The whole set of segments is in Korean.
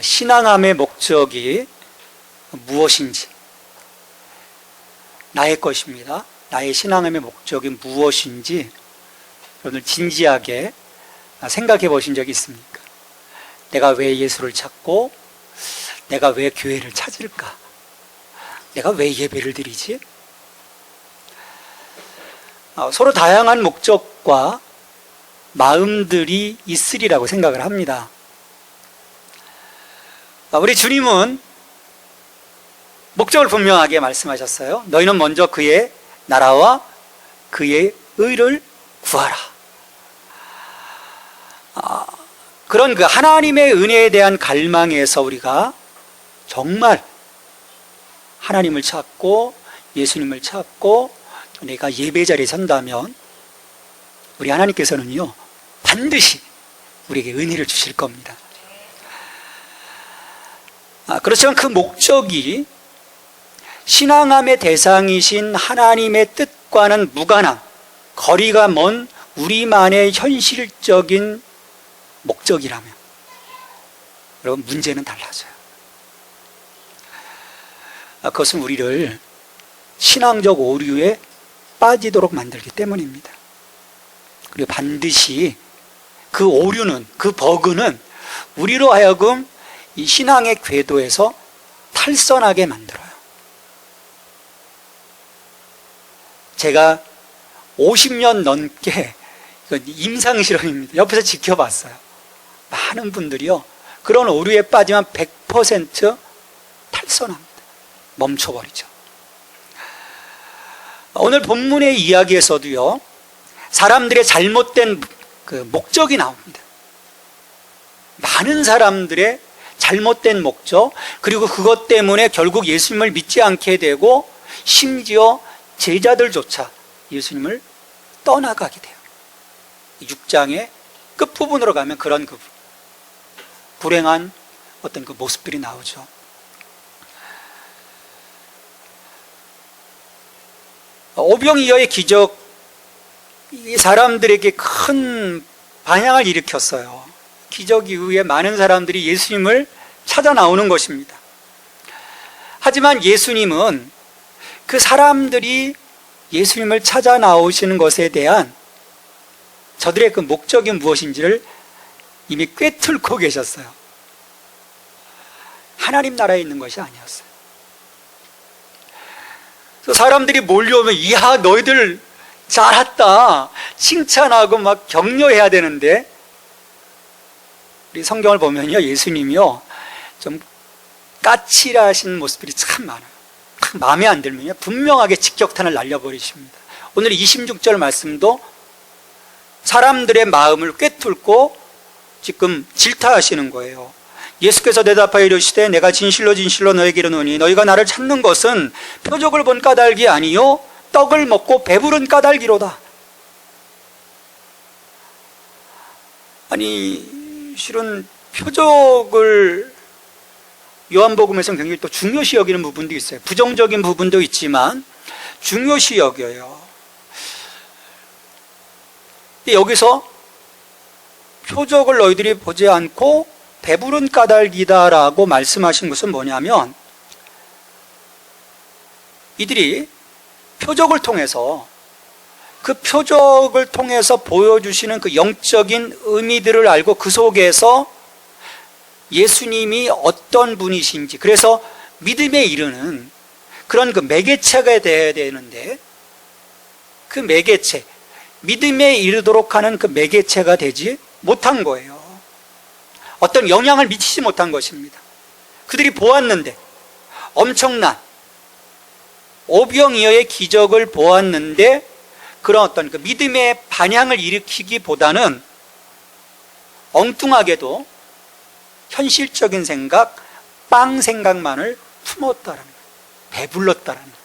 신앙함의 목적이 무엇인지, 나의 것입니다. 나의 신앙함의 목적이 무엇인지 오늘 진지하게 생각해 보신 적이 있습니까? 내가 왜 예수를 찾고 내가 왜 교회를 찾을까? 내가 왜 예배를 드리지? 서로 다양한 목적과 마음들이 있으리라고 생각을 합니다. 우리 주님은 목적을 분명하게 말씀하셨어요. 너희는 먼저 그의 나라와 그의 의를 구하라. 그런 그 하나님의 은혜에 대한 갈망에서 우리가 정말 하나님을 찾고 예수님을 찾고 내가 예배 자리에 선다면 우리 하나님께서는요 반드시 우리에게 은혜를 주실 겁니다. 그렇지만 그 목적이 신앙함의 대상이신 하나님의 뜻과는 무관한 거리가 먼 우리만의 현실적인 목적이라면 여러분 문제는 달라져요. 그것은 우리를 신앙적 오류에 빠지도록 만들기 때문입니다. 그리고 반드시 그 오류는, 그 버그는 우리로 하여금 이 신앙의 궤도에서 탈선하게 만들어요. 제가 50년 넘게, 이건 임상실험입니다. 옆에서 지켜봤어요. 많은 분들이요 그런 오류에 빠지면 100% 탈선합니다. 멈춰버리죠. 오늘 본문의 이야기에서도요 사람들의 잘못된 그 목적이 나옵니다. 많은 사람들의 잘못된 목적, 그리고 그것 때문에 결국 예수님을 믿지 않게 되고 심지어 제자들조차 예수님을 떠나가게 돼요. 6장의 끝부분으로 가면 그런 그 불행한 어떤 그 모습들이 나오죠. 오병이어의 기적, 이 사람들에게 큰 반향을 일으켰어요. 기적 이후에 많은 사람들이 예수님을 찾아 나오는 것입니다. 하지만 예수님은 그 사람들이 예수님을 찾아 나오시는 것에 대한 저들의 그 목적이 무엇인지를 이미 꿰뚫고 계셨어요. 하나님 나라에 있는 것이 아니었어요. 사람들이 몰려오면 이야 너희들 잘했다 칭찬하고 막 격려해야 되는데 우리 성경을 보면요 예수님이요 좀 까칠하신 모습들이 참 많아요. 마음에 안 들면요 분명하게 직격탄을 날려버리십니다. 오늘 26절 말씀도 사람들의 마음을 꿰뚫고 지금 질타하시는 거예요. 예수께서 대답하여 이르시되 내가 진실로 진실로 너에게 이르노니 너희가 나를 찾는 것은 표적을 본 까닭이 아니요 떡을 먹고 배부른 까닭이로다. 아니 실은 표적을 요한복음에서는 굉장히 또 중요시 여기는 부분도 있어요. 부정적인 부분도 있지만 중요시 여겨요. 근데 여기서 표적을 너희들이 보지 않고 배부른 까닭이다라고 말씀하신 것은 뭐냐면 이들이 표적을 통해서 그 표적을 통해서 보여주시는 그 영적인 의미들을 알고 그 속에서 예수님이 어떤 분이신지 그래서 믿음에 이르는 그런 그 매개체가 되어야 되는데 그 매개체, 믿음에 이르도록 하는 그 매개체가 되지 못한 거예요. 어떤 영향을 미치지 못한 것입니다. 그들이 보았는데 엄청난 오병이어의 기적을 보았는데 그런 어떤 그 믿음의 반향을 일으키기보다는 엉뚱하게도 현실적인 생각, 빵 생각만을 품었다라는 거예요. 배불렀다라는 거예요.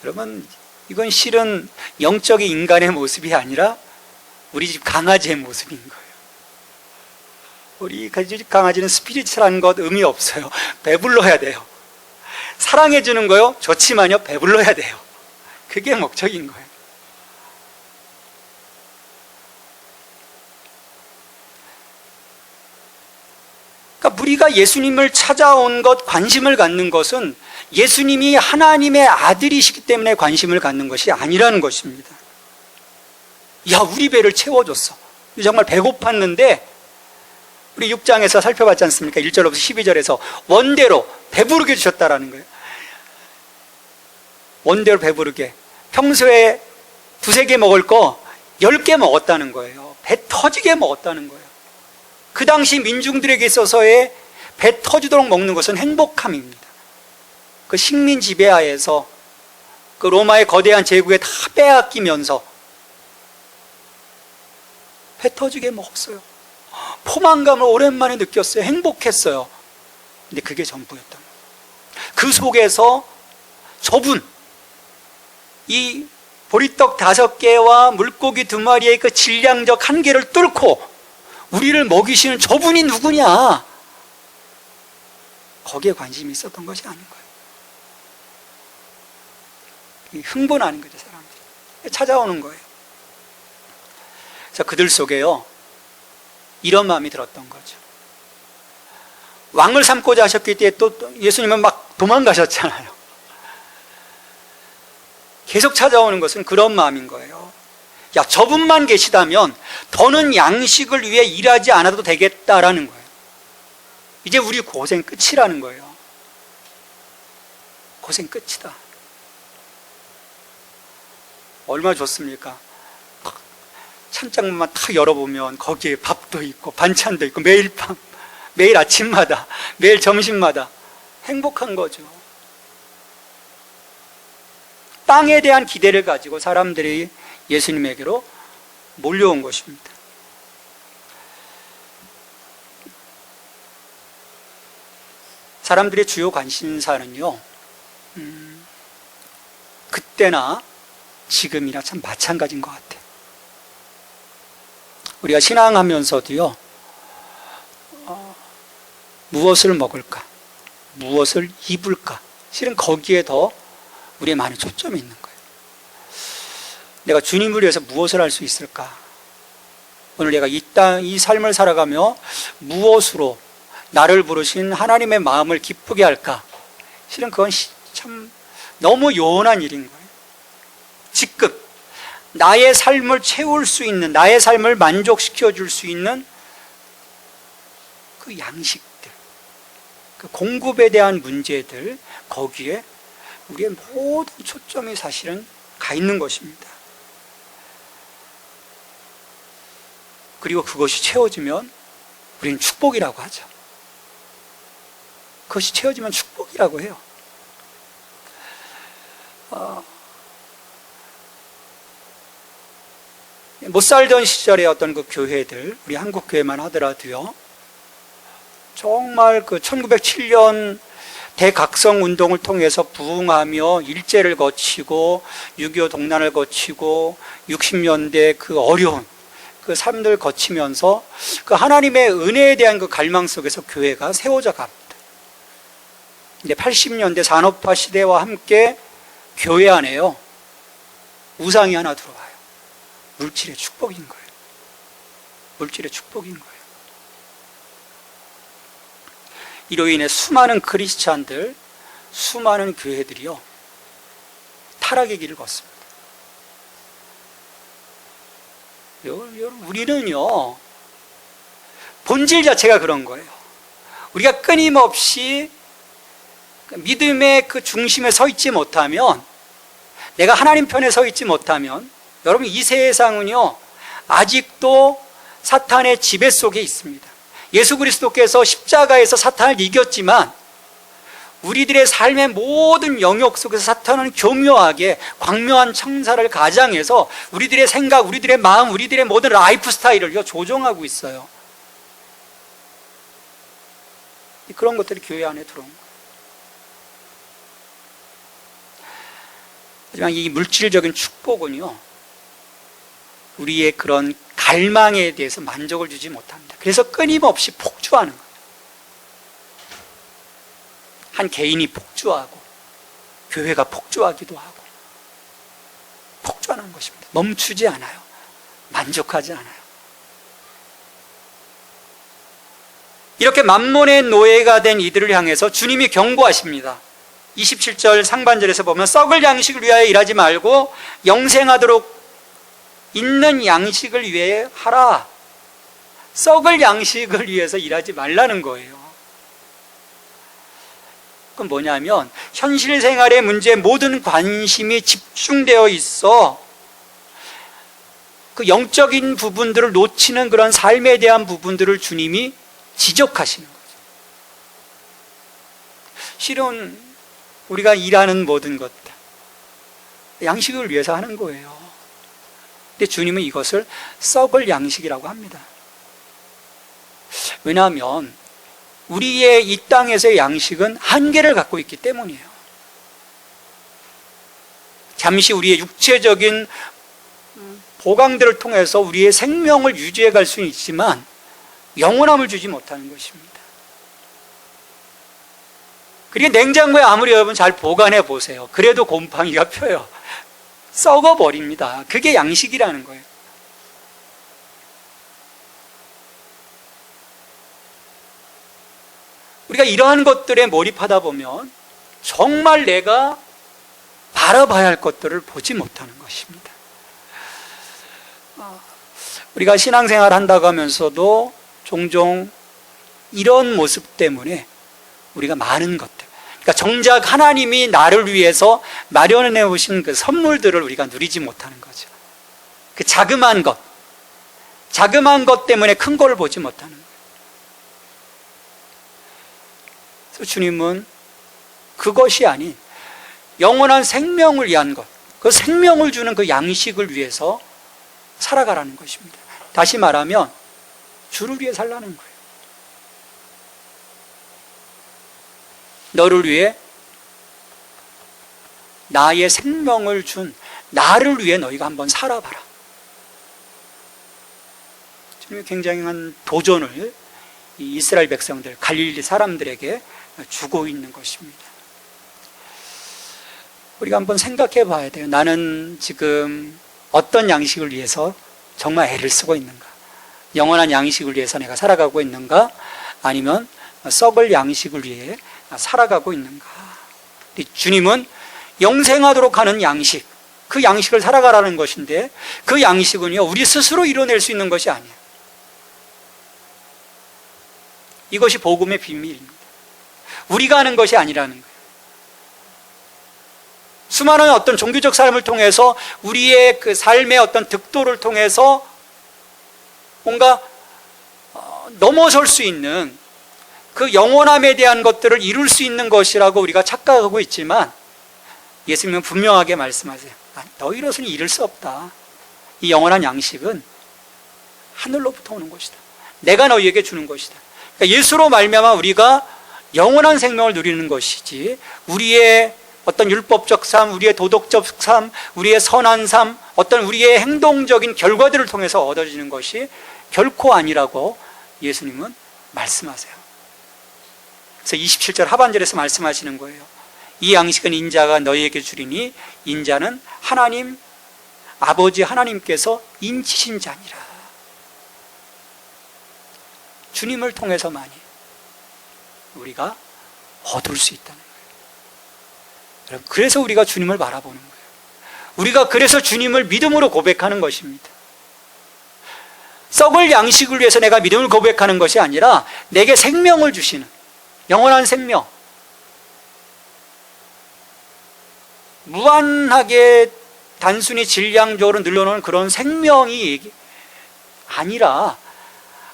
여러분 이건 실은 영적인 인간의 모습이 아니라 우리 집 강아지의 모습인 거예요. 우리 집 강아지는 스피리추얼한 것 의미 없어요. 배불러야 돼요. 사랑해주는 거요 좋지만요 배불러야 돼요. 그게 목적인 거예요. 우리가 예수님을 찾아온 것, 관심을 갖는 것은 예수님이 하나님의 아들이시기 때문에 관심을 갖는 것이 아니라는 것입니다. 야, 우리 배를 채워줬어. 정말 배고팠는데 우리 6장에서 살펴봤지 않습니까? 1절부터 12절에서 원대로 배부르게 주셨다라는 거예요. 원대로 배부르게. 평소에 2-3개 먹을 거 10개 먹었다는 거예요. 배 터지게 먹었다는 거예요. 그 당시 민중들에게 있어서의 배 터지도록 먹는 것은 행복함입니다. 그 식민 지배하에서 그 로마의 거대한 제국에 다 빼앗기면서 배 터지게 먹었어요. 포만감을 오랜만에 느꼈어요. 행복했어요. 근데 그게 전부였던 거예요. 그 속에서 저분, 이 보리떡 5개와 물고기 2마리의 그 질량적 한계를 뚫고 우리를 먹이시는 저분이 누구냐? 거기에 관심이 있었던 것이 아닌 거예요. 흥분하는 거죠, 사람들이. 찾아오는 거예요. 그래서 그들 속에요, 이런 마음이 들었던 거죠. 왕을 삼고자 하셨기 때문에 또 예수님은 막 도망가셨잖아요. 계속 찾아오는 것은 그런 마음인 거예요. 야, 저분만 계시다면 더는 양식을 위해 일하지 않아도 되겠다라는 거예요. 이제 우리 고생 끝이라는 거예요. 고생 끝이다. 얼마나 좋습니까? 찬장만 탁 열어보면 거기에 밥도 있고 반찬도 있고 매일 밤, 매일 아침마다, 매일 점심마다 행복한 거죠. 땅에 대한 기대를 가지고 사람들이 예수님에게로 몰려온 것입니다. 사람들의 주요 관심사는요, 그때나 지금이나 참 마찬가지인 것 같아요. 우리가 신앙하면서도요, 무엇을 먹을까? 무엇을 입을까? 실은 거기에 더 우리의 많은 초점이 있는 거예요. 내가 주님을 위해서 무엇을 할 수 있을까? 오늘 내가 이 삶을 살아가며 무엇으로 나를 부르신 하나님의 마음을 기쁘게 할까? 실은 그건 참 너무 요원한 일인 거예요. 지금 나의 삶을 채울 수 있는, 나의 삶을 만족시켜 줄 수 있는 그 양식들, 그 공급에 대한 문제들, 거기에 우리의 모든 초점이 사실은 가 있는 것입니다. 그리고 그것이 채워지면 우리는 축복이라고 하죠. 그것이 채워지면 축복이라고 해요. 못 살던 시절의 어떤 그 교회들, 우리 한국 교회만 하더라도요, 정말 그 1907년 대각성 운동을 통해서 부흥하며 일제를 거치고 6.25 동란을 거치고 60년대 그 어려운 그 삶을 거치면서 그 하나님의 은혜에 대한 그 갈망 속에서 교회가 세워져 갑니다. 근데 80년대 산업화 시대와 함께 교회 안에요, 우상이 하나 들어와요. 물질의 축복인 거예요. 물질의 축복인 거예요. 이로 인해 수많은 크리스찬들, 수많은 교회들이요, 타락의 길을 걷습니다. 우리는요, 본질 자체가 그런 거예요. 우리가 끊임없이 믿음의 그 중심에 서 있지 못하면, 내가 하나님 편에 서 있지 못하면, 여러분, 이 세상은요, 아직도 사탄의 지배 속에 있습니다. 예수 그리스도께서 십자가에서 사탄을 이겼지만 우리들의 삶의 모든 영역 속에서 사탄은 교묘하게 광묘한 청사를 가장해서 우리들의 생각, 우리들의 마음, 우리들의 모든 라이프 스타일을 조종하고 있어요. 그런 것들이 교회 안에 들어온 거예요. 하지만 이 물질적인 축복은요, 우리의 그런 갈망에 대해서 만족을 주지 못합니다. 그래서 끊임없이 폭주하는 거예요. 한 개인이 폭주하고 교회가 폭주하기도 하고 폭주하는 것입니다. 멈추지 않아요. 만족하지 않아요. 이렇게 만몬의 노예가 된 이들을 향해서 주님이 경고하십니다. 27절 상반절에서 보면 썩을 양식을 위하여 일하지 말고 영생하도록 있는 양식을 위해 하라. 썩을 양식을 위해서 일하지 말라는 거예요. 그건 뭐냐면 현실 생활의 문제에 모든 관심이 집중되어 있어 그 영적인 부분들을 놓치는 그런 삶에 대한 부분들을 주님이 지적하시는 거죠. 실은 우리가 일하는 모든 것들 양식을 위해서 하는 거예요. 근데 주님은 이것을 썩을 양식이라고 합니다. 왜냐하면 우리의 이 땅에서의 양식은 한계를 갖고 있기 때문이에요. 잠시 우리의 육체적인 보강들을 통해서 우리의 생명을 유지해 갈 수는 있지만 영원함을 주지 못하는 것입니다. 그리고 냉장고에 아무리 여러분 잘 보관해 보세요. 그래도 곰팡이가 펴요. 썩어버립니다. 그게 양식이라는 거예요. 우리가 이러한 것들에 몰입하다 보면 정말 내가 바라봐야 할 것들을 보지 못하는 것입니다. 우리가 신앙생활 한다고 하면서도 종종 이런 모습 때문에 우리가 많은 것들, 그러니까 정작 하나님이 나를 위해서 마련해 오신 그 선물들을 우리가 누리지 못하는 거죠. 그 자그마한 것 때문에 큰 거를 보지 못하는 거예요. 그래서 주님은 그것이 아닌 영원한 생명을 위한 것, 그 생명을 주는 그 양식을 위해서 살아가라는 것입니다. 다시 말하면 주를 위해 살라는 거예요. 너를 위해 나의 생명을 준 나를 위해 너희가 한번 살아봐라. 주님이 굉장한 도전을 이 이스라엘 백성들, 갈릴리 사람들에게 주고 있는 것입니다. 우리가 한번 생각해 봐야 돼요. 나는 지금 어떤 양식을 위해서 정말 애를 쓰고 있는가? 영원한 양식을 위해서 내가 살아가고 있는가? 아니면 썩을 양식을 위해 살아가고 있는가? 주님은 영생하도록 하는 양식, 그 양식을 살아가라는 것인데 그 양식은요 우리 스스로 이뤄낼 수 있는 것이 아니에요. 이것이 복음의 비밀입니다. 우리가 하는 것이 아니라는 거예요. 수많은 어떤 종교적 삶을 통해서 우리의 그 삶의 어떤 득도를 통해서 뭔가 넘어설 수 있는 그 영원함에 대한 것들을 이룰 수 있는 것이라고 우리가 착각하고 있지만 예수님은 분명하게 말씀하세요. 너희로서는 이룰 수 없다. 이 영원한 양식은 하늘로부터 오는 것이다. 내가 너희에게 주는 것이다. 그러니까 예수로 말미암아 우리가 영원한 생명을 누리는 것이지 우리의 어떤 율법적 삶, 우리의 도덕적 삶, 우리의 선한 삶, 어떤 우리의 행동적인 결과들을 통해서 얻어지는 것이 결코 아니라고 예수님은 말씀하세요. 그래서 27절 하반절에서 말씀하시는 거예요. 이 양식은 인자가 너희에게 주리니 인자는 하나님, 아버지 하나님께서 인치신 자니라. 주님을 통해서만이 우리가 얻을 수 있다는 거예요. 여러분, 그래서 우리가 주님을 바라보는 거예요. 우리가 그래서 주님을 믿음으로 고백하는 것입니다. 썩을 양식을 위해서 내가 믿음을 고백하는 것이 아니라 내게 생명을 주시는 영원한 생명, 무한하게 단순히 질량적으로 늘어놓은 그런 생명이 아니라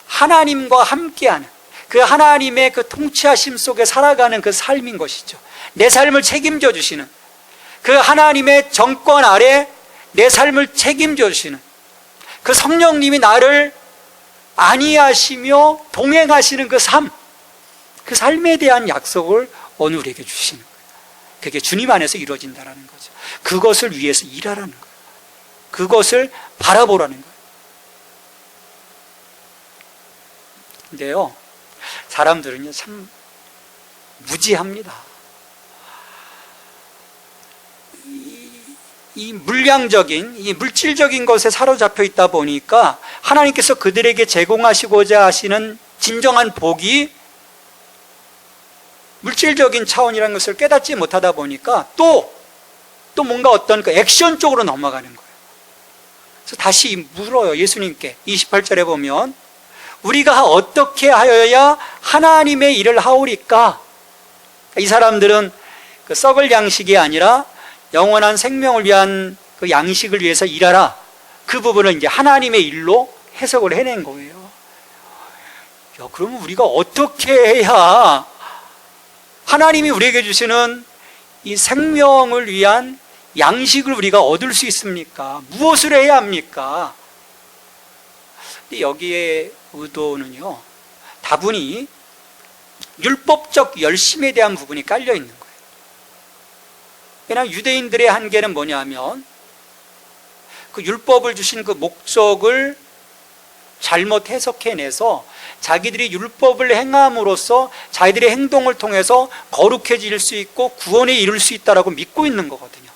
하나님과 함께하는 그 하나님의 그 통치하심 속에 살아가는 그 삶인 것이죠. 내 삶을 책임져 주시는 그 하나님의 정권 아래 내 삶을 책임져 주시는 그 성령님이 나를 안위하시며 동행하시는 그 삶, 그 삶에 대한 약속을 오늘 우리에게 주시는 거예요. 그게 주님 안에서 이루어진다는 거죠. 그것을 위해서 일하라는 거예요. 그것을 바라보라는 거예요. 근데요, 사람들은요 참 무지합니다. 이 물량적인, 이 물질적인 것에 사로잡혀 있다 보니까 하나님께서 그들에게 제공하시고자 하시는 진정한 복이 물질적인 차원이라는 것을 깨닫지 못하다 보니까 또 뭔가 어떤 그 액션 쪽으로 넘어가는 거예요. 그래서 다시 물어요, 예수님께. 28절에 보면 우리가 어떻게 하여야 하나님의 일을 하오리까? 이 사람들은 그 썩을 양식이 아니라 영원한 생명을 위한 그 양식을 위해서 일하라. 그 부분을 이제 하나님의 일로 해석을 해낸 거예요. 야, 그러면 우리가 어떻게 해야 하나님이 우리에게 주시는 이 생명을 위한 양식을 우리가 얻을 수 있습니까? 무엇을 해야 합니까? 근데 여기에 의도는요, 다분히 율법적 열심에 대한 부분이 깔려 있는 거예요. 왜냐하면 유대인들의 한계는 뭐냐면 그 율법을 주신 그 목적을 잘못 해석해내서 자기들이 율법을 행함으로써 자기들의 행동을 통해서 거룩해질 수 있고 구원에 이룰 수 있다라고 믿고 있는 거거든요.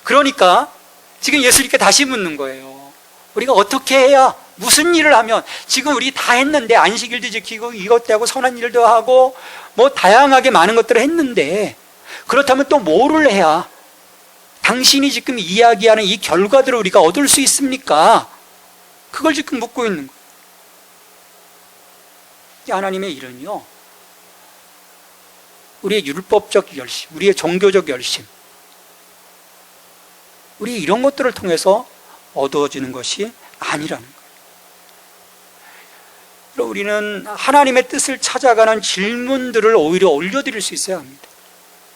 그러니까 지금 예수님께 다시 묻는 거예요. 우리가 어떻게 해야, 무슨 일을 하면, 지금 우리 다 했는데, 안식일도 지키고 이것도 하고 선한 일도 하고 뭐 다양하게 많은 것들을 했는데, 그렇다면 또 뭐를 해야 당신이 지금 이야기하는 이 결과들을 우리가 얻을 수 있습니까? 그걸 지금 묻고 있는 거예요. 하나님의 일은요, 우리의 율법적 열심, 우리의 종교적 열심, 우리 이런 것들을 통해서 얻어지는 것이 아니라는 거예요. 우리는 하나님의 뜻을 찾아가는 질문들을 오히려 올려드릴 수 있어야 합니다.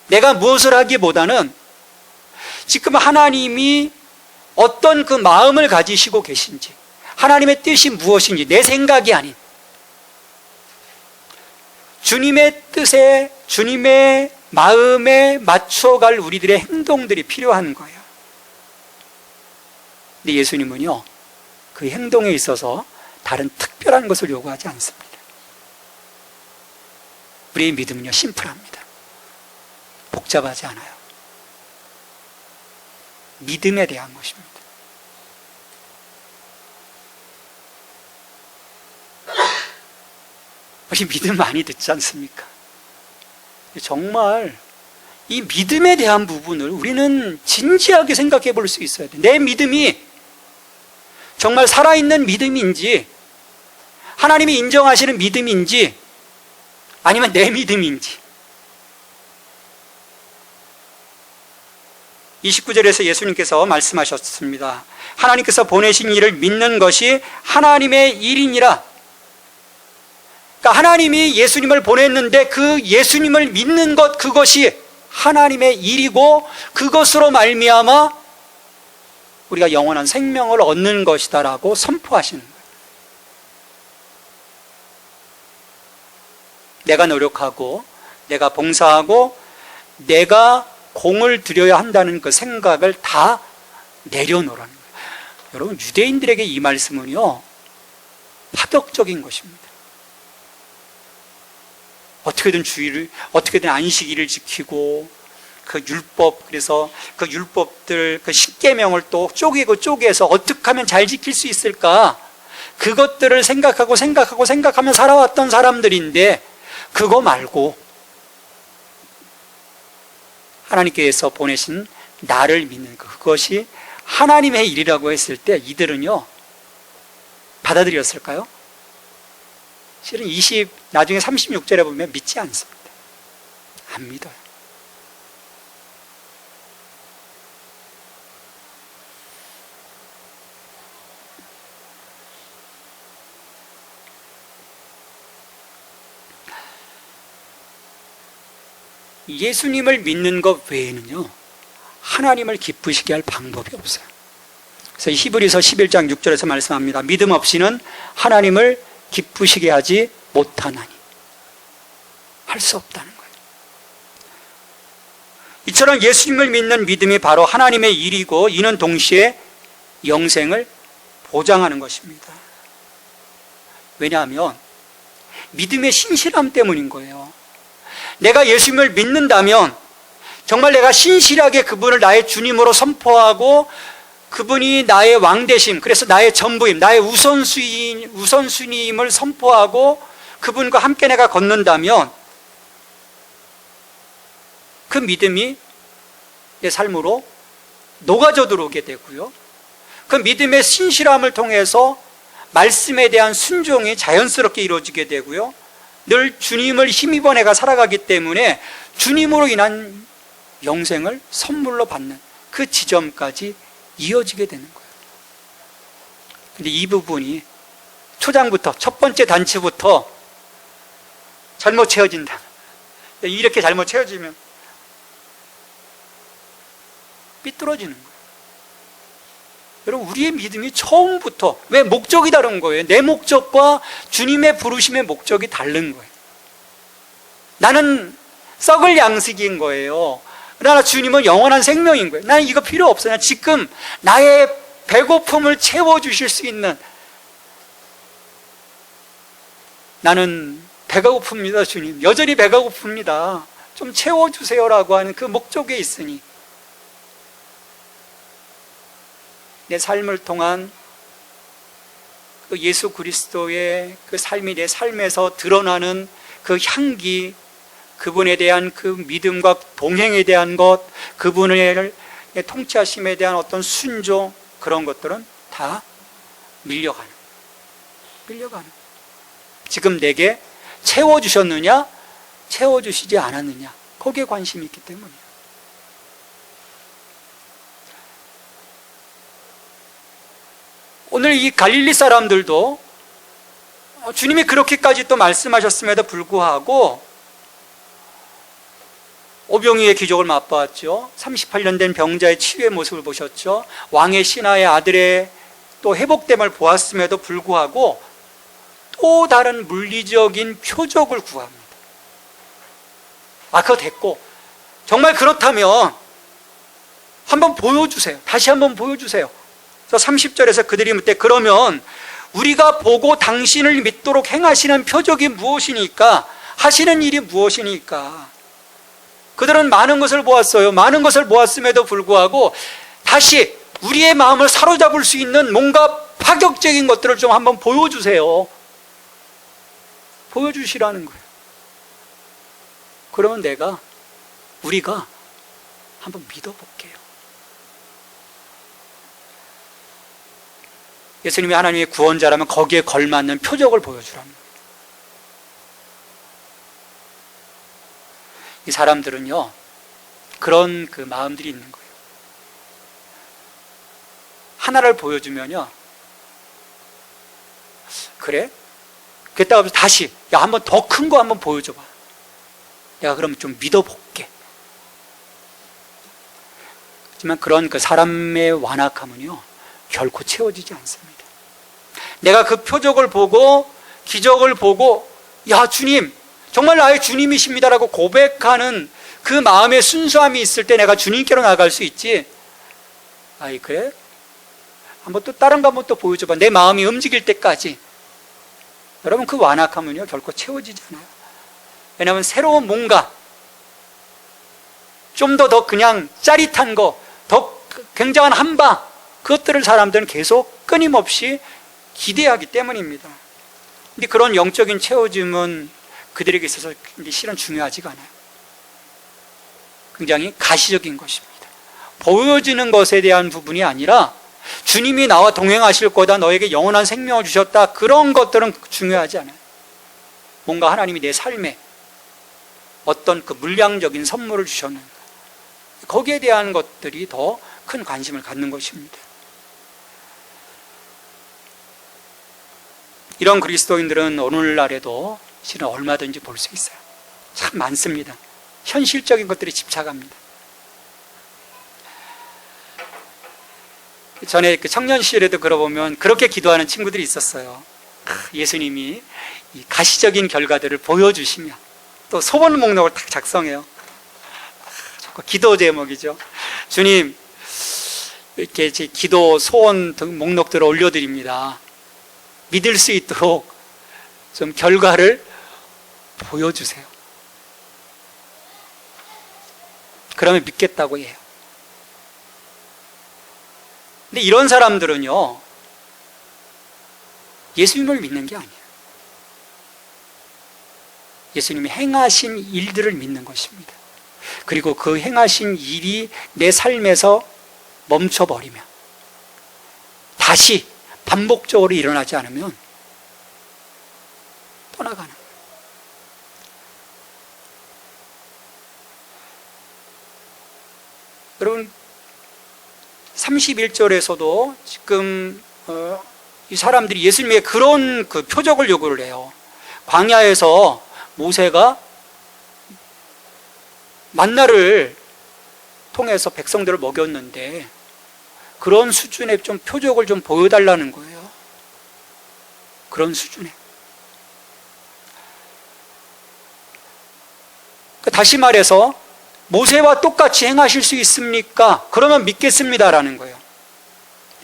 내가 무엇을 하기보다는 지금 하나님이 어떤 그 마음을 가지시고 계신지, 하나님의 뜻이 무엇인지, 내 생각이 아닌 주님의 뜻에, 주님의 마음에 맞춰갈 우리들의 행동들이 필요한 거예요. 근데 예수님은요, 그 행동에 있어서 다른 특별한 것을 요구하지 않습니다. 우리의 믿음은요, 심플합니다. 복잡하지 않아요. 믿음에 대한 것입니다. 우리 믿음 많이 듣지 않습니까? 정말 이 믿음에 대한 부분을 우리는 진지하게 생각해 볼 수 있어야 돼요. 내 믿음이 정말 살아있는 믿음인지, 하나님이 인정하시는 믿음인지, 아니면 내 믿음인지. 29절에서 예수님께서 말씀하셨습니다. 하나님께서 보내신 일을 믿는 것이 하나님의 일이니라. 그러니까 하나님이 예수님을 보냈는데 그 예수님을 믿는 것, 그것이 하나님의 일이고 그것으로 말미암아 우리가 영원한 생명을 얻는 것이다라고 선포하시는 거예요. 내가 노력하고 내가 봉사하고 내가 공을 들여야 한다는 그 생각을 다 내려놓으라는 거예요. 여러분, 유대인들에게 이 말씀은요, 파격적인 것입니다. 어떻게든 주의를, 어떻게든 안식일을 지키고 그 율법, 그래서 그 율법들, 그 십계명을 또 쪼개서 어떻게 하면 잘 지킬 수 있을까? 그것들을 생각하며 살아왔던 사람들인데, 그거 말고 하나님께서 보내신 나를 믿는 그것이 하나님의 일이라고 했을 때 이들은요, 받아들였을까요? 실은 나중에 36절에 보면 믿지 않습니다. 안 믿어요. 예수님을 믿는 것 외에는요, 하나님을 기쁘시게 할 방법이 없어요. 그래서 히브리서 11장 6절에서 말씀합니다. 믿음 없이는 하나님을 기쁘시게 하지 못하나니. 할 수 없다는 거예요. 이처럼 예수님을 믿는 믿음이 바로 하나님의 일이고, 이는 동시에 영생을 보장하는 것입니다. 왜냐하면 믿음의 신실함 때문인 거예요. 내가 예수님을 믿는다면 정말 내가 신실하게 그분을 나의 주님으로 선포하고 그분이 나의 왕되심, 그래서 나의 전부임, 나의 우선순위임을 선포하고 그분과 함께 내가 걷는다면 그 믿음이 내 삶으로 녹아져 들어오게 되고요, 그 믿음의 신실함을 통해서 말씀에 대한 순종이 자연스럽게 이루어지게 되고요, 늘 주님을 힘입어 내가 살아가기 때문에 주님으로 인한 영생을 선물로 받는 그 지점까지 이어지게 되는 거예요. 근데 이 부분이 초장부터, 첫 번째 단추부터 잘못 채워진다. 이렇게 잘못 채워지면 삐뚤어지는 거예요. 여러분, 우리의 믿음이 처음부터, 왜 목적이 다른 거예요? 내 목적과 주님의 부르심의 목적이 다른 거예요. 나는 썩을 양식인 거예요. 그러나 주님은 영원한 생명인 거예요. 나는 이거 필요 없어요. 지금 나의 배고픔을 채워주실 수 있는, 나는 배가 고픕니다, 주님. 여전히 배가 고픕니다. 좀 채워주세요라고 하는 그 목적에 있으니, 내 삶을 통한 그 예수 그리스도의 그 삶이 내 삶에서 드러나는 그 향기, 그분에 대한 그 믿음과 동행에 대한 것, 그분의 통치하심에 대한 어떤 순종, 그런 것들은 다 밀려가는. 지금 내게 채워주셨느냐, 채워주시지 않았느냐, 거기에 관심이 있기 때문이에요. 오늘 이 갈릴리 사람들도 주님이 그렇게까지 또 말씀하셨음에도 불구하고 오병이의 기적을 맛보았죠. 38년 된 병자의 치유의 모습을 보셨죠. 왕의 신하의 아들의 또 회복됨을 보았음에도 불구하고 또 다른 물리적인 표적을 구합니다. 그거 됐고, 정말 그렇다면 한번 보여주세요. 다시 한번 보여주세요. 30절에서 그들이 묻되, 그러면 우리가 보고 당신을 믿도록 행하시는 표적이 무엇이니까, 하시는 일이 무엇이니까. 그들은 많은 것을 보았어요. 많은 것을 보았음에도 불구하고 다시 우리의 마음을 사로잡을 수 있는 뭔가 파격적인 것들을 좀 한번 보여주세요. 보여주시라는 거예요. 그러면 우리가 한번 믿어볼게요. 예수님이 하나님의 구원자라면 거기에 걸맞는 표적을 보여주랍니다. 이 사람들은요, 그런 그 마음들이 있는 거예요. 하나를 보여주면요, 그래? 그랬다가 다시, 한번 더 큰 거 한번 보여줘봐. 내가 그럼 좀 믿어볼게. 하지만 그런 그 사람의 완악함은요, 결코 채워지지 않습니다. 내가 그 표적을 보고, 기적을 보고, 주님, 정말 나의 주님이십니다라고 고백하는 그 마음의 순수함이 있을 때 내가 주님께로 나갈 수 있지. 그래? 한번 또 다른 거 한번 또 보여줘봐. 내 마음이 움직일 때까지. 여러분, 그 완악함은요, 결코 채워지지 않아요. 왜냐하면 새로운 뭔가, 좀 더 그냥 짜릿한 거, 더 굉장한 한방, 그것들을 사람들은 계속 끊임없이 기대하기 때문입니다. 근데 그런 영적인 채워짐은 그들에게 있어서 실은 중요하지가 않아요. 굉장히 가시적인 것입니다. 보여지는 것에 대한 부분이 아니라 주님이 나와 동행하실 거다, 너에게 영원한 생명을 주셨다, 그런 것들은 중요하지 않아요. 뭔가 하나님이 내 삶에 어떤 그 물량적인 선물을 주셨는가, 거기에 대한 것들이 더 큰 관심을 갖는 것입니다. 이런 그리스도인들은 오늘날에도 실은 얼마든지 볼 수 있어요. 참 많습니다. 현실적인 것들에 집착합니다. 전에 그 청년 시절에도 걸어보면 그렇게 기도하는 친구들이 있었어요. 예수님이 이 가시적인 결과들을 보여주시며 또 소원 목록을 딱 작성해요. 기도 제목이죠. 주님, 이렇게 제 기도 소원 등 목록들을 올려드립니다. 믿을 수 있도록 좀 결과를 보여주세요. 그러면 믿겠다고 해요. 근데 이런 사람들은요, 예수님을 믿는 게 아니에요. 예수님이 행하신 일들을 믿는 것입니다. 그리고 그 행하신 일이 내 삶에서 멈춰버리면, 다시 반복적으로 일어나지 않으면 떠나가는 거예요. 여러분, 31절에서도 지금 이 사람들이 예수님의 그런 그 표적을 요구를 해요. 광야에서 모세가 만나를 통해서 백성들을 먹였는데 그런 수준의 좀 표적을 좀 보여달라는 거예요. 그런 수준의. 다시 말해서 모세와 똑같이 행하실 수 있습니까? 그러면 믿겠습니다라는 거예요.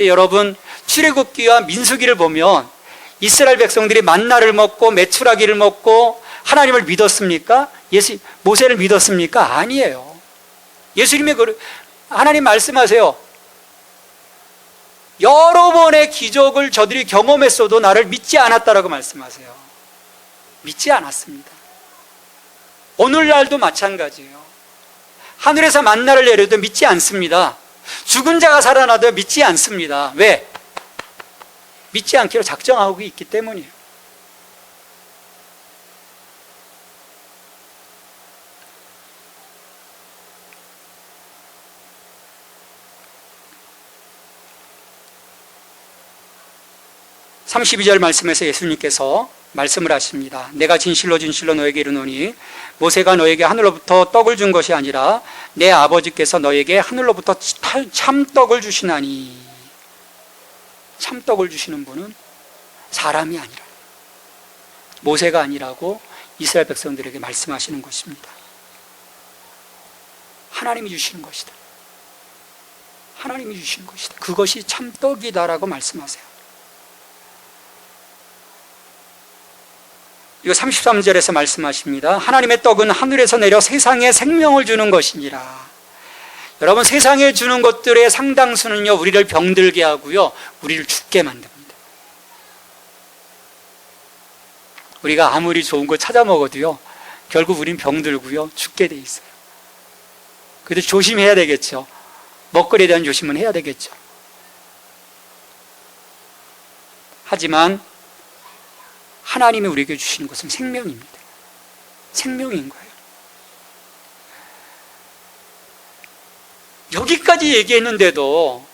여러분, 출애굽기와 민수기를 보면 이스라엘 백성들이 만나를 먹고 메추라기를 먹고 하나님을 믿었습니까? 모세를 믿었습니까? 아니에요. 예수님의 하나님 말씀하세요. 여러 번의 기적을 저들이 경험했어도 나를 믿지 않았다라고 말씀하세요. 믿지 않았습니다. 오늘날도 마찬가지예요. 하늘에서 만나를 내려도 믿지 않습니다. 죽은 자가 살아나도 믿지 않습니다. 왜? 믿지 않기로 작정하고 있기 때문이에요. (32절) 말씀에서 예수님께서 말씀을 하십니다. 내가 진실로 진실로 너에게 이르노니 모세가 너에게 하늘로부터 떡을 준 것이 아니라 내 아버지께서 너에게 하늘로부터 참떡을 주시나니. 참떡을 주시는 분은 사람이 아니라, 모세가 아니라고 이스라엘 백성들에게 말씀하시는 것입니다. 하나님이 주시는 것이다. 하나님이 주시는 것이다. 그것이 참떡이다라고 말씀하세요. 이거 33절에서 말씀하십니다. 하나님의 떡은 하늘에서 내려 세상에 생명을 주는 것이니라. 여러분, 세상에 주는 것들의 상당수는요, 우리를 병들게 하고요, 우리를 죽게 만듭니다. 우리가 아무리 좋은 거 찾아 먹어도요, 결국 우린 병들고요, 죽게 돼 있어요. 그래도 조심해야 되겠죠. 먹거리에 대한 조심은 해야 되겠죠. 하지만 하나님이 우리에게 주시는 것은 생명입니다. 생명인 거예요. 여기까지 얘기했는데도,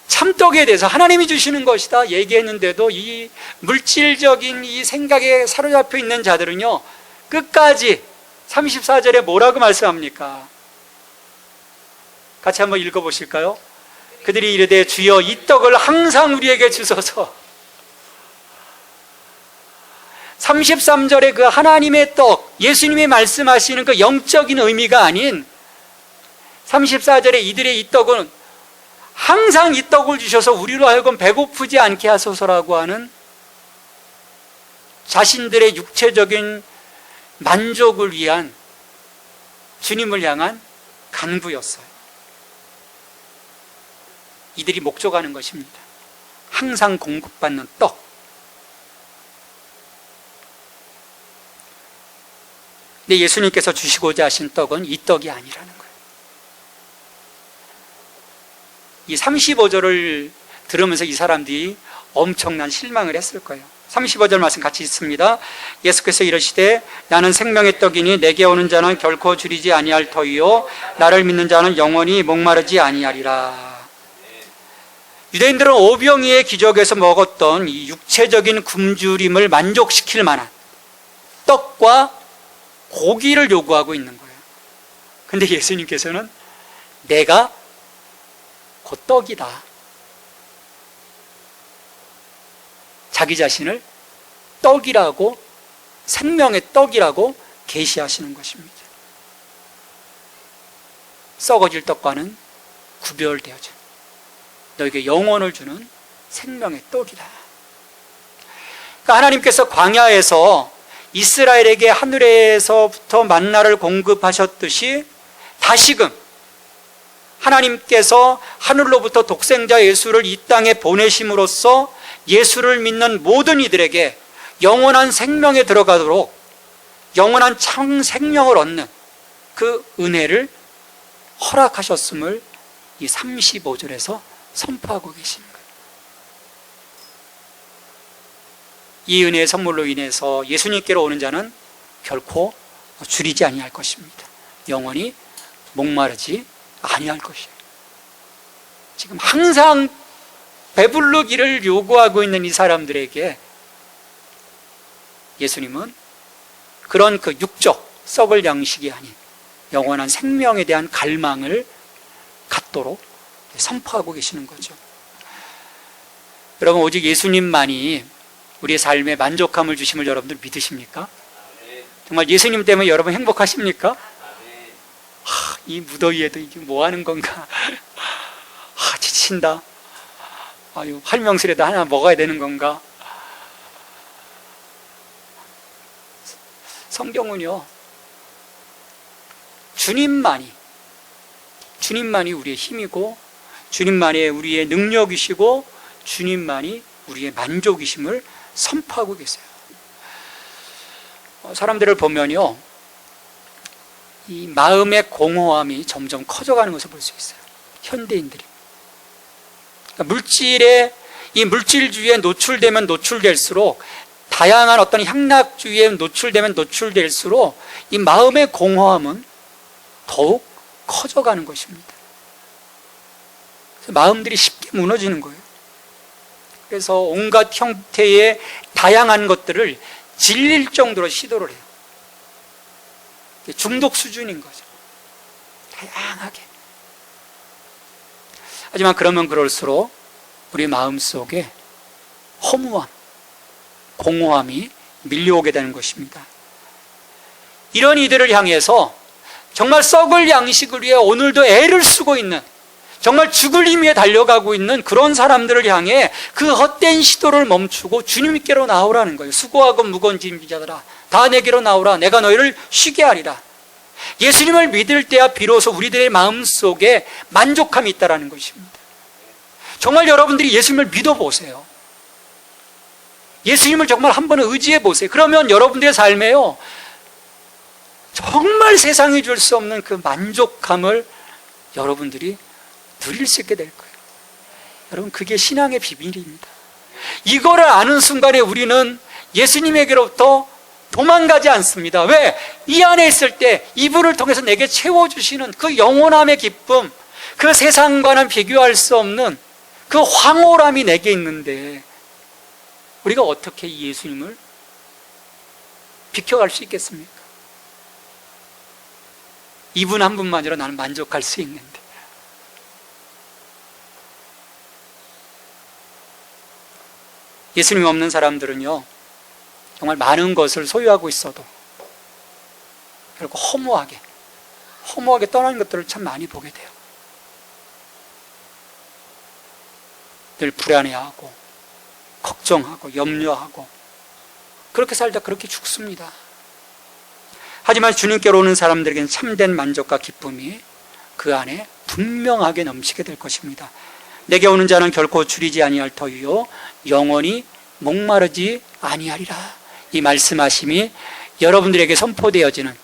참떡에 대해서 하나님이 주시는 것이다 얘기했는데도 이 물질적인 이 생각에 사로잡혀 있는 자들은요, 끝까지 34절에 뭐라고 말씀합니까? 같이 한번 읽어보실까요? 그들이 이르되 주여 이 떡을 항상 우리에게 주소서. 33절에 그 하나님의 떡, 예수님이 말씀하시는 그 영적인 의미가 아닌 34절에 이들의 이 떡은 항상 이 떡을 주셔서 우리로 하여금 배고프지 않게 하소서라고 하는 자신들의 육체적인 만족을 위한 주님을 향한 간구였어요. 이들이 목적하는 것입니다. 항상 공급받는 떡. 근데 예수님께서 주시고자 하신 떡은 이 떡이 아니라는 거예요. 이 35절을 들으면서 이 사람들이 엄청난 실망을 했을 거예요. 35절 말씀 같이 있습니다. 예수께서 이르시되 나는 생명의 떡이니 내게 오는 자는 결코 줄이지 아니할 터이요 나를 믿는 자는 영원히 목마르지 아니하리라. 유대인들은 오병이의 기적에서 먹었던 이 육체적인 굶주림을 만족시킬 만한 떡과 고기를 요구하고 있는 거예요. 근데 예수님께서는 내가 곧 떡이다. 자기 자신을 떡이라고, 생명의 떡이라고 계시하시는 것입니다. 썩어질 떡과는 구별되어져 너에게 영혼을 주는 생명의 떡이다. 그러니까 하나님께서 광야에서 이스라엘에게 하늘에서부터 만나를 공급하셨듯이 다시금 하나님께서 하늘로부터 독생자 예수를 이 땅에 보내심으로써 예수를 믿는 모든 이들에게 영원한 생명에 들어가도록 영원한 참 생명을 얻는 그 은혜를 허락하셨음을 이 35절에서 선포하고 계시는 거예요. 이 은혜의 선물로 인해서 예수님께로 오는 자는 결코 줄이지 아니할 것입니다. 영원히 목마르지 아니할 것이에요. 지금 항상 배부르기를 요구하고 있는 이 사람들에게 예수님은 그런 그 육적 썩을 양식이 아닌 영원한 생명에 대한 갈망을 갖도록 선포하고 계시는 거죠. 여러분, 오직 예수님만이 우리의 삶에 만족함을 주심을 여러분들 믿으십니까? 정말 예수님 때문에 여러분 행복하십니까? 이 무더위에도 이게 뭐 하는 건가? 지친다. 활명수라도 하나 먹어야 되는 건가? 성경은요, 주님만이 우리의 힘이고, 주님만이 우리의 능력이시고, 주님만이 우리의 만족이심을 선포하고 계세요. 사람들을 보면요, 이 마음의 공허함이 점점 커져가는 것을 볼 수 있어요. 현대인들이. 그러니까 이 물질주의에 노출되면 노출될수록, 다양한 어떤 향락주의에 노출되면 노출될수록 이 마음의 공허함은 더욱 커져가는 것입니다. 그래서 마음들이 쉽게 무너지는 거예요. 그래서 온갖 형태의 다양한 것들을 질릴 정도로 시도를 해요. 중독 수준인 거죠. 다양하게. 하지만 그러면 그럴수록 우리 마음속에 허무함, 공허함이 밀려오게 되는 것입니다. 이런 이들을 향해서 정말 썩을 양식을 위해 오늘도 애를 쓰고 있는, 정말 죽을 힘 위에 달려가고 있는 그런 사람들을 향해 그 헛된 시도를 멈추고 주님께로 나오라는 거예요. 수고하고 무거운 짐진 자들아, 다 내게로 나오라. 내가 너희를 쉬게 하리라. 예수님을 믿을 때야 비로소 우리들의 마음속에 만족함이 있다는 것입니다. 정말 여러분들이 예수님을 믿어보세요. 예수님을 정말 한번 의지해 보세요. 그러면 여러분들의 삶에요, 정말 세상이 줄 수 없는 그 만족함을 여러분들이 누릴 수 있게 될 거예요. 여러분, 그게 신앙의 비밀입니다. 이거를 아는 순간에 우리는 예수님에게로부터 도망가지 않습니다. 왜? 이 안에 있을 때 이분을 통해서 내게 채워주시는 그 영원함의 기쁨, 그 세상과는 비교할 수 없는 그 황홀함이 내게 있는데 우리가 어떻게 이 예수님을 비켜갈 수 있겠습니까? 이분 한 분만으로 나는 만족할 수 있는데. 예수님 없는 사람들은요, 정말 많은 것을 소유하고 있어도 결국 허무하게 떠나는 것들을 참 많이 보게 돼요. 늘 불안해하고 걱정하고 염려하고 그렇게 살다 그렇게 죽습니다. 하지만 주님께로 오는 사람들에게는 참된 만족과 기쁨이 그 안에 분명하게 넘치게 될 것입니다. 내게 오는 자는 결코 줄이지 아니할 터이요 영원히 목마르지 아니하리라. 이 말씀하심이 여러분들에게 선포되어지는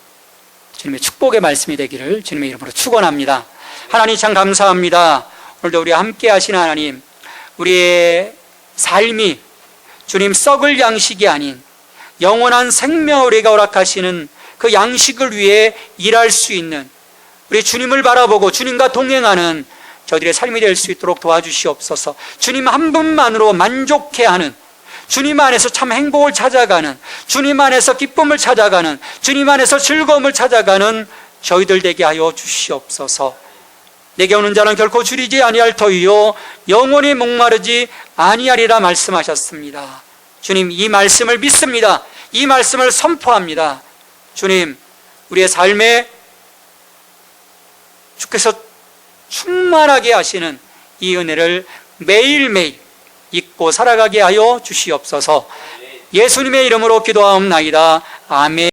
주님의 축복의 말씀이 되기를 주님의 이름으로 축원합니다. 하나님 참 감사합니다. 오늘도 우리와 함께 하신 하나님, 우리의 삶이 주님 썩을 양식이 아닌 영원한 생명을 우리가 허락하시는 그 양식을 위해 일할 수 있는 우리 주님을 바라보고 주님과 동행하는 저희들의 삶이 될 수 있도록 도와주시옵소서. 주님 한 분만으로 만족해하는, 주님 안에서 참 행복을 찾아가는, 주님 안에서 기쁨을 찾아가는, 주님 안에서 즐거움을 찾아가는 저희들 되게 하여 주시옵소서. 내게 오는 자는 결코 줄이지 아니할 터이요 영원히 목마르지 아니하리라 말씀하셨습니다. 주님, 이 말씀을 믿습니다. 이 말씀을 선포합니다. 주님, 우리의 삶에 주께서 충만하게 하시는 이 은혜를 매일매일 잊고 살아가게 하여 주시옵소서. 예수님의 이름으로 기도하옵나이다. 아멘.